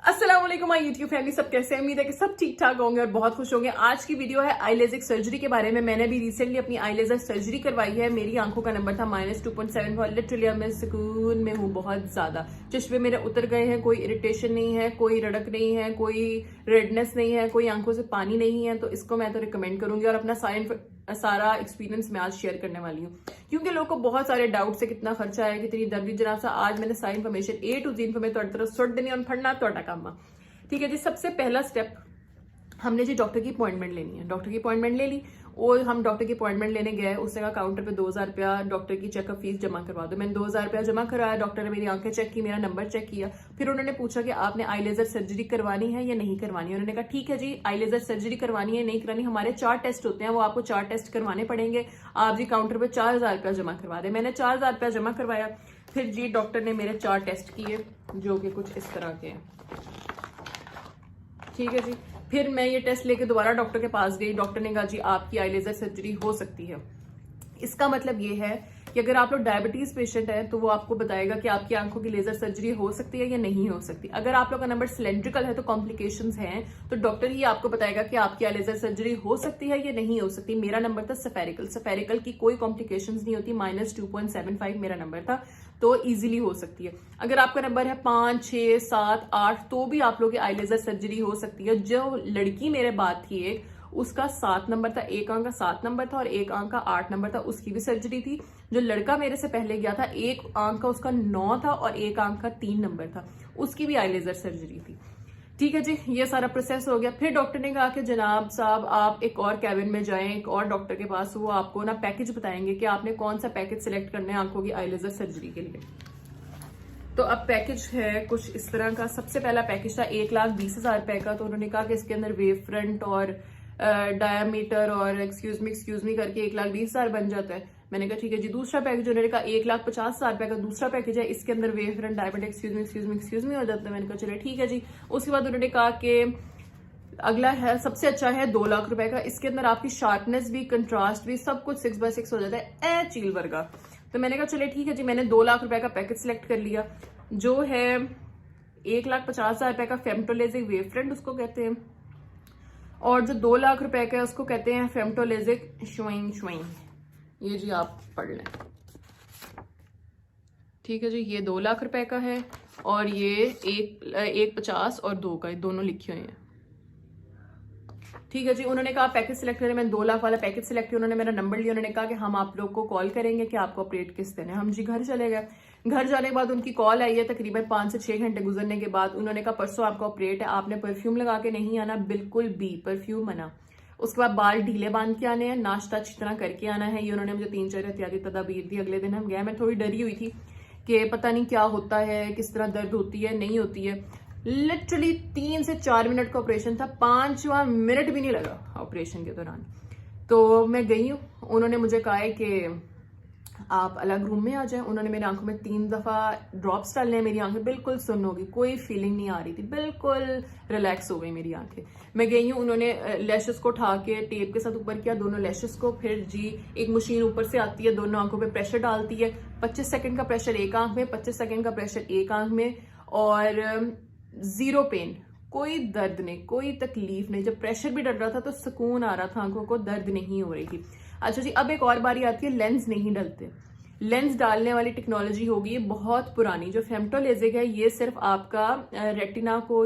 अस्सलाम वालेकुम my YouTube family, सब कैसे हैं? उम्मीद है कि सब ठीक ठाक होंगे और बहुत खुश होंगे। आज की वीडियो है आई लेजिक सर्जरी के बारे में। मैंने भी रिसेंटली अपनी आई लेजर सर्जरी करवाई है। मेरी आंखों का नंबर था -2.7। लिटरली अब मैं सुकून में हूँ बहुत ज्यादा। चश्मे मेरे उतर गए हैं, कोई इरिटेशन नहीं है, कोई रड़क नहीं है, कोई रेडनेस नहीं है, कोई आंखों से पानी नहीं है। तो इसको मैं तो रिकमेंड करूंगी और अपना सारा एक्सपीरियंस मैं आज शेयर करने वाली हूँ, क्योंकि लोगों को बहुत सारे डाउट्स है कितना खर्चा है, कितनी दर्द। जनाब सा आज मैंने सारी information A to Z information तरफ सुट देनी और फड़ना तोड़ा काम। ठीक है जी। सबसे पहला स्टेप, हमने जी डॉक्टर की अपॉइंटमेंट लेनी है। डॉक्टर की अपॉइंटमेंट ले ली और हम डॉक्टर की अपॉइंटमेंट लेने गए। उसने कहा काउंटर पे 2000 रुपया डॉक्टर की चेकअप फीस जमा करवा दो। मैंने 2000 रुपया जमा कराया। डॉक्टर ने मेरी आंखें चेक की, मेरा नंबर चेक किया। फिर उन्होंने पूछा कि आपने आई लेजर सर्जरी करवानी है या नहीं करवानी है। उन्होंने कहा ठीक है जी, आई लेजर सर्जरी करवानी है नहीं करवानी, हमारे 4 टेस्ट होते हैं, वो आपको 4 टेस्ट करवाने पड़ेंगे। आप जी काउंटर पे 4000 रुपया जमा करवा दे। मैंने 4000 रुपया जमा करवाया। फिर जी डॉक्टर ने मेरे 4 टेस्ट किए जो कि कुछ इस तरह के हैं। ठीक है जी। फिर मैं ये टेस्ट लेके दोबारा डॉक्टर के पास गई। डॉक्टर ने कहा जी आपकी आई लेजर सर्जरी हो सकती है। इसका मतलब ये है कि अगर आप लोग डायबिटीज पेशेंट हैं तो वो आपको बताएगा कि आपकी आंखों की लेजर सर्जरी हो सकती है या नहीं हो सकती। अगर आप लोग का नंबर सिलेंड्रिकल है तो कॉम्प्लिकेशंस हैं, तो डॉक्टर ही आपको बताएगा कि आपकी आई लेजर सर्जरी हो सकती है या नहीं हो सकती। मेरा नंबर था स्फेरिकल। स्फेरिकल की कोई कॉम्प्लिकेशंस नहीं होती। -2.75 मेरा नंबर था, तो इजीली हो सकती है। अगर आपका नंबर है 5, 6, 7, 8 तो भी आप लोग की आई लेजर सर्जरी हो सकती है। जो लड़की मेरे बाद थी एक, उसका 7 नंबर था, एक आंख का 7 नंबर था और एक आंख का 8 नंबर था, उसकी भी सर्जरी थी। जो लड़का मेरे से पहले गया था, एक आंख का उसका 9 था और एक आंख का 3 नंबर था, उसकी भी आई लेजर सर्जरी थी। ठीक है जी, ये सारा प्रोसेस हो गया। फिर डॉक्टर ने कहा कि जनाब साहब आप एक और कैबिन में जाएं, एक और डॉक्टर के पास, वो आपको ना पैकेज बताएंगे कि आपने कौन सा पैकेज सिलेक्ट करना है आंखों की आई लेजर सर्जरी के लिए। तो अब पैकेज है कुछ इस तरह का। सबसे पहला पैकेज था 1,20,000 रुपए का। तो उन्होंने कहा कि इसके अंदर वेव फ्रंट और डायमीटर और एक्सक्यूज मी करके 1,20,000 बन जाता है। मैंने कहा ठीक है जी। दूसरा पैकेज उन्होंने कहा 1,50,000 रुपए का दूसरा पैकेज है, इसके अंदर wave front diameter excuse me हो जाता है। मैंने कहा चले ठीक है जी। उसके बाद उन्होंने कहा कि अगला है सबसे अच्छा है 2 लाख रुपए का। इसके अंदर आपकी शार्पनेस भी, कंट्रास्ट भी, सब कुछ 6x6 हो जाता है, चील वर्गा। तो मैंने कहा चले ठीक है जी। मैंने 2 लाख रुपए का पैकेज सिलेक्ट कर लिया, जो है 1,50,000 रुपए का फेमटोलेजिक वेव फ्रंट उसको कहते हैं, और जो 2 लाख रुपए का है उसको कहते हैं फेमटोलेजिक श्विंग। ये जी आप पढ़ लें। ठीक है जी। ये 2 लाख रुपए का है और ये 1,50 और 2 का, दोनों लिखे हुए हैं। ठीक है जी। उन्होंने कहा पैकेज सिलेक्ट करें। मैंने 2 लाख वाला पैकेज सिलेक्ट किया। उन्होंने मेरा नंबर लिया। उन्होंने कहा कि हम आप लोग को कॉल करेंगे कि आपको ऑपरेट किस दिन है। हम जी घर चले गए। घर जाने के बाद उनकी कॉल आई है तकरीबन 5 से 6 घंटे गुजरने के बाद। उन्होंने कहा परसों आपका ऑपरेट है, आपने परफ्यूम लगा के नहीं आना, बिल्कुल भी परफ्यूम मना। उसके बाद बाल ढीले बांध के आने हैं, नाश्ता अच्छी तरह करके आना है। ये उन्होंने मुझे 3-4 एहतियाती तदाबीर दी। अगले दिन हम गए। मैं थोड़ी डरी हुई थी कि पता नहीं क्या होता है, किस तरह दर्द होती है नहीं होती है। लिटरली 3 से 4 मिनट का ऑपरेशन था, 5वां मिनट भी नहीं लगा ऑपरेशन के दौरान। तो मैं गई हूँ। उन्होंने मुझे कहा है कि आप अलग रूम में आ जाएं। उन्होंने मेरी आंखों में 3 दफा ड्रॉप्स डालने हैं। मेरी आंखें बिल्कुल सुन्न हो गई, कोई फीलिंग नहीं आ रही थी, बिल्कुल रिलैक्स हो गई मेरी आंखें। मैं गई हूँ। उन्होंने लैशेस को उठा के टेप के साथ ऊपर किया, दोनों लैशेस को। फिर जी एक मशीन ऊपर से आती है, दोनों आंखों पे प्रेशर डालती है। 25 सेकंड का प्रेशर एक आंख में, 25 सेकंड का प्रेशर एक आंख में, और 0 पेन, कोई दर्द नहीं, कोई तकलीफ नहीं। जब प्रेशर भी डर रहा था तो सुकून आ रहा था, आंखों को दर्द नहीं हो रही थी। अच्छा जी, अब एक और बारी आती है, लेंस नहीं डलते। लेंस डालने वाली टेक्नोलॉजी होगी, ये बहुत पुरानी। जो फेमटोलेजिक है ये सिर्फ आपका रेटिना को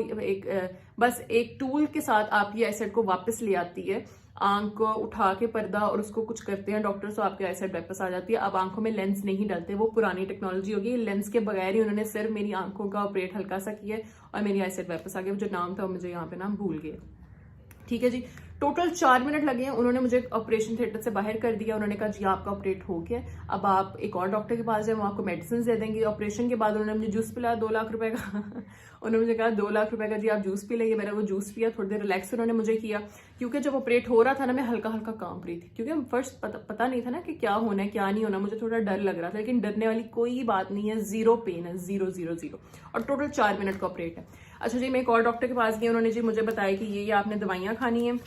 बस एक टूल के साथ आपकी आईसाइट को वापस ले आती है। आंख को उठा के पर्दा और उसको कुछ करते हैं डॉक्टर, तो आपकी आईसाइट वापस आ जाती है। अब आंखों में लेंस नहीं डलते, वो पुरानी टेक्नोलॉजी होगी। लेंस के बगैर ही उन्होंने सिर्फ मेरी आंखों का ऑपरेट हल्का सा किया और मेरी आईसाइट वापस आ गई। जो नाम था मुझे यहाँ पे नाम भूल गए। ठीक है जी। टोटल 4 मिनट लगे हैं। उन्होंने मुझे ऑपरेशन थिएटर से बाहर कर दिया। उन्होंने कहा जी आपका ऑपरेट हो गया, अब आप एक और डॉक्टर के पास जाए, वो आपको मेडिसिन दे देंगे। ऑपरेशन के बाद उन्होंने मुझे जूस पिलाया 2 लाख रुपए का। उन्होंने मुझे कहा 2 लाख रुपए का जी आप जूस पी लेंगे। मैंने वो जूस पिया, थोड़ी देर रिलैक्स उन्होंने मुझे किया, क्योंकि जब ऑपरेट हो रहा था ना मैं हल्का हल्का कांप रही थी, क्योंकि फर्स्ट पता नहीं था ना कि क्या होना है क्या नहीं होना। मुझे थोड़ा डर लग रहा था, लेकिन डरने वाली कोई बात नहीं है। 0 पेन है, 0 और टोटल 4 मिनट का ऑपरेट है। अच्छा जी, मैं एक और डॉक्टर के पास गई। उन्होंने जी मुझे बताया कि ये आपने दवाइयाँ खानी है।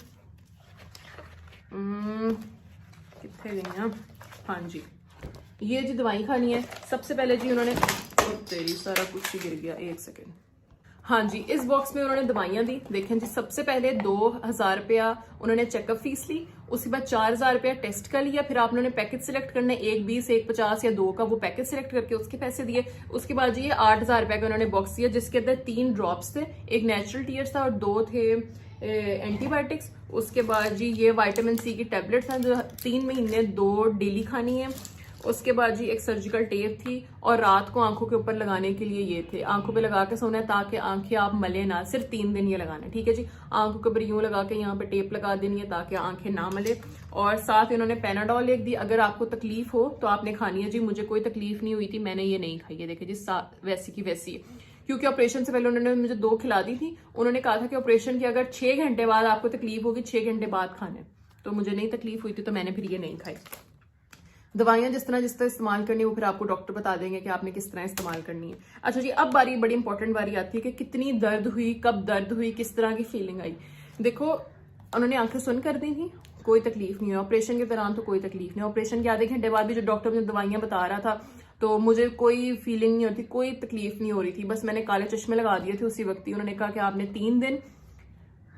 कितने गई हैं? हाँ जी, ये जी दवाई खानी है। सबसे पहले जी उन्होंने, तेरी सारा कुछ ही गिर गया, 1 सेकेंड। हाँ जी, इस बॉक्स में उन्होंने दवाइयां दी। देखें जी, सबसे पहले 2000 रुपया उन्होंने चेकअप फीस ली, उसके बाद 4000 रुपया टेस्ट का लिया, फिर आप उन्होंने पैकेज सिलेक्ट करने, 1 20 1 50 या 2 का, वो पैकेज सिलेक्ट करके उसके पैसे दिए। उसके बाद जी ये 8000 रुपया का उन्होंने बॉक्स दिया, जिसके अंदर 3 ड्रॉप्स थे, एक नेचुरल टीयर्स था और 2 थे एंटीबायोटिक्स। उसके बाद जी ये विटामिन सी की टैबलेट्स हैं जो 3 महीने 2 डेली खानी है। उसके बाद जी एक सर्जिकल टेप थी और रात को आंखों के ऊपर लगाने के लिए ये थे, आंखों पे लगा के सोना है ताकि आंखें आप मले ना, सिर्फ 3 दिन ये लगाना है, ठीक है जी। आंखों के ऊपर यूं लगा के यहाँ पे टेप लगा देनी है ताकि आंखें ना मले। और साथ इन्होंने पैनाडॉल लिख दी, अगर आपको तकलीफ हो तो आपने खानी है जी। मुझे कोई तकलीफ नहीं हुई थी, मैंने ये नहीं खाई है, देखिए जी वैसी की वैसी है, क्योंकि ऑपरेशन से पहले उन्होंने मुझे 2 खिला दी थी। उन्होंने कहा था कि ऑपरेशन के अगर 6 घंटे बाद आपको तकलीफ होगी, 6 घंटे बाद खाने, तो मुझे नहीं तकलीफ हुई थी तो मैंने फिर ये नहीं खाई। दवाइयां जिस तरह इस्तेमाल करनी है वो फिर आपको डॉक्टर बता देंगे कि आपने किस तरह इस्तेमाल करनी है। अच्छा जी, अब बड़ी इंपॉर्टेंट बारी आती है कि कितनी दर्द हुई, कब दर्द हुई, किस तरह की फीलिंग आई। देखो, उन्होंने आंखें सुन कर दी थी, कोई तकलीफ नहीं है। ऑपरेशन के दौरान तो कोई तकलीफ नहीं, ऑपरेशन के आधे घंटे बाद भी जो डॉक्टर मुझे दवाइयां बता रहा था तो मुझे कोई फीलिंग नहीं होती, कोई तकलीफ नहीं हो रही थी। बस मैंने काले चश्मे लगा दिए थे उसी वक्त ही। उन्होंने कहा कि आपने 3 दिन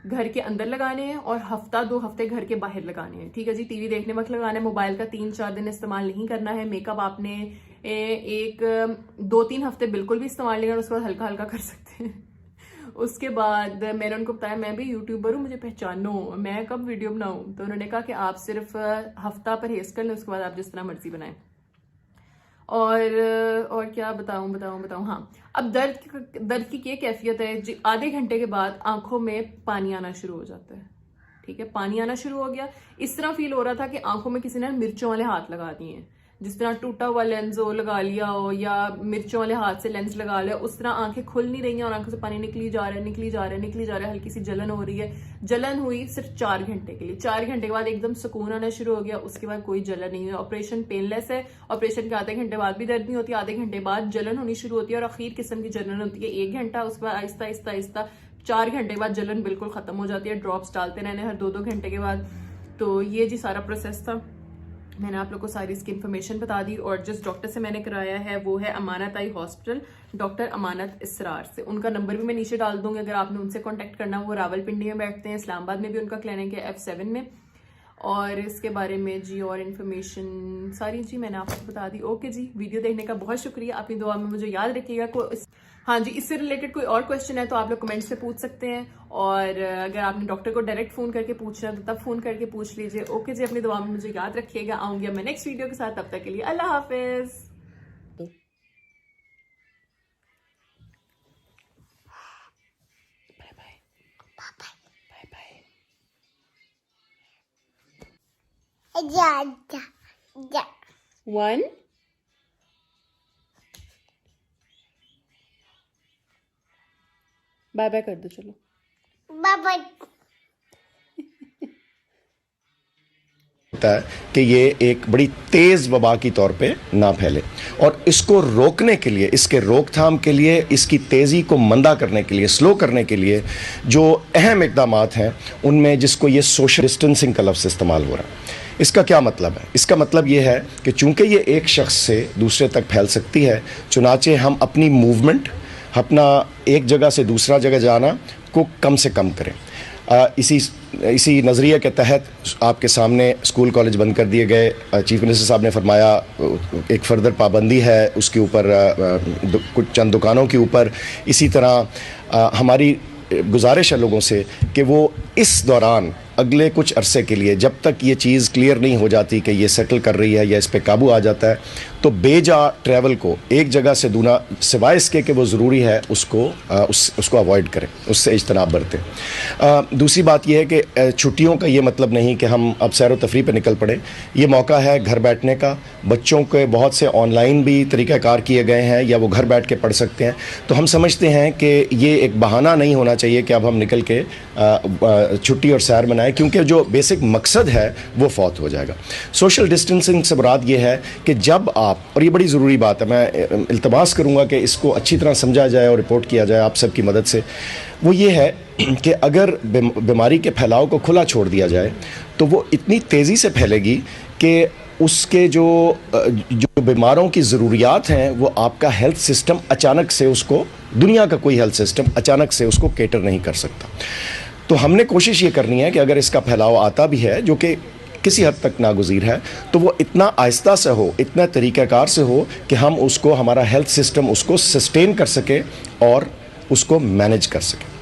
घर के अंदर लगाने हैं और हफ्ता 2 हफ्ते घर के बाहर लगाने हैं, ठीक है जी। टीवी देखने वक्त लगाना है, मोबाइल का 3-4 दिन इस्तेमाल नहीं करना है। मेकअप आपने 2-3 हफ्ते बिल्कुल भी इस्तेमाल नहीं करना, उसके बाद हल्का हल्का कर सकते हैं। उसके बाद मैंने उनको बताया मैं भी यूट्यूबर हूँ, मुझे पहचानो, मैं कब वीडियो बनाऊं। तो उन्होंने कहा कि आप सिर्फ हफ्ता परहेज कर लें, उसके बाद आप जिस तरह मर्जी बनाएं। और क्या बताऊं। हाँ, अब दर्द की क्या कैफियत है जी। आधे घंटे के बाद आंखों में पानी आना शुरू हो जाता है, ठीक है, पानी आना शुरू हो गया। इस तरह फील हो रहा था कि आंखों में किसी ने मिर्चों वाले हाथ लगा दिए हैं, जिस तरह टूटा हुआ लेंस हो लगा लिया हो या मिर्चों वाले हाथ से लेंस लगा लिया, उस तरह आंखें खुल नहीं रही हैं और आंखों से पानी निकली जा रहा है, हल्की सी जलन हो रही है। जलन हुई सिर्फ 4 घंटे के लिए, 4 घंटे के बाद एकदम सुकून आना शुरू हो गया, उसके बाद कोई जलन नहीं हुई। ऑपरेशन पेनलेस है, ऑपरेशन के आधे घंटे बाद भी दर्द नहीं होती, आधे घंटे बाद जलन होनी शुरू होती है और आखिर किस्म की जलन होती है 1 घंटा, उसके बाद आहिस्ता आहिस्ता 4 घंटे के बाद जलन बिल्कुल खत्म हो जाती है। ड्रॉप्स डालते रहने हर 2-2 घंटे के बाद। तो ये जी सारा प्रोसेस था, मैंने आप लोग को सारी इसकी इन्फॉर्मेशन बता दी। और जिस डॉक्टर से मैंने कराया है वो है अमानत आई हॉस्पिटल, डॉक्टर अमानत इसरार से। उनका नंबर भी मैं नीचे डाल दूंगी, अगर आपने उनसे कांटेक्ट करना। वो रावलपिंडी में बैठते हैं, इस्लामाबाद में भी उनका क्लिनिक है F7 में। और इसके बारे में जी और इन्फॉर्मेशन सारी जी मैंने आपको बता दी। ओके जी, वीडियो देखने का बहुत शुक्रिया, अपनी दुआ में मुझे याद रखिएगा। हाँ जी, इससे रिलेटेड कोई और क्वेश्चन है तो आप लोग कमेंट से पूछ सकते हैं, और अगर आपने डॉक्टर को डायरेक्ट फोन करके पूछना है तो तब फोन करके पूछ लीजिए। ओके जी, अपनी दुआ में मुझे याद रखिएगा। आऊंगी मैं नेक्स्ट वीडियो के साथ, तब तक के लिए अल्लाह हाफिज। Ja. 1 बाय बाय कर दो, चलो Bye. है कि ये एक बड़ी तेज वबा की तौर पे ना फैले, और इसको रोकने के लिए, इसके रोकथाम के लिए, इसकी तेज़ी को मंदा करने के लिए, स्लो करने के लिए जो अहम इक़दामात हैं उनमें जिसको ये सोशल डिस्टेंसिंग का लफ्ज़ इस्तेमाल हो रहा है। इसका क्या मतलब है? इसका मतलब ये है कि चूंकि ये एक शख्स से दूसरे तक फैल सकती है, चुनाचे हम अपनी मूवमेंट, अपना एक जगह से दूसरा जगह जाना को कम से कम करें। इसी नज़रिए के तहत आपके सामने स्कूल कॉलेज बंद कर दिए गए। चीफ मिनिस्टर साहब ने फरमाया एक फर्दर पाबंदी है उसके ऊपर, कुछ चंद दुकानों के ऊपर। इसी तरह हमारी गुजारिश है लोगों से कि वो इस दौरान अगले कुछ अरसे के लिए, जब तक ये चीज़ क्लियर नहीं हो जाती कि ये सेटल कर रही है या इस पे काबू आ जाता है, तो बेजा ट्रैवल को एक जगह से दूना, सिवाय इसके कि वो ज़रूरी है, उसको अवॉइड करें, उससे इज्तनाब बरतें। दूसरी बात यह है कि छुट्टियों का ये मतलब नहीं कि हम अब सैर व तफरीह पर निकल पड़े। ये मौका है घर बैठने का। बच्चों के बहुत से ऑनलाइन भी तरीक़ाकार किए गए हैं या वो घर बैठ के पढ़ सकते हैं। तो हम समझते हैं कि ये एक बहाना नहीं होना चाहिए कि अब हम निकल के छुट्टी और सैर मनाएं, क्योंकि जो बेसिक मकसद है वो फौत हो जाएगा। सोशल डिस्टेंसिंग से मुराद ये है कि जब आप, और ये बड़ी ज़रूरी बात है, मैं इल्तमास करूँगा कि इसको अच्छी तरह समझा जाए और रिपोर्ट किया जाए आप सबकी मदद से, वो ये है कि अगर बीमारी के फैलाव को खुला छोड़ दिया जाए तो वो इतनी तेज़ी से फैलेगी कि उसके जो बीमारों की ज़रूरियात हैं वो आपका हेल्थ सिस्टम अचानक से उसको, दुनिया का कोई हेल्थ सिस्टम अचानक से उसको केटर नहीं कर सकता। तो हमने कोशिश ये करनी है कि अगर इसका फैलाव आता भी है जो कि किसी हद तक नागुज़ीर है, तो वो इतना आहिस्ता से हो, इतना तरीक़ाकार से हो कि हम उसको, हमारा हेल्थ सिस्टम उसको सस्टेन कर सके और उसको मैनेज कर सके।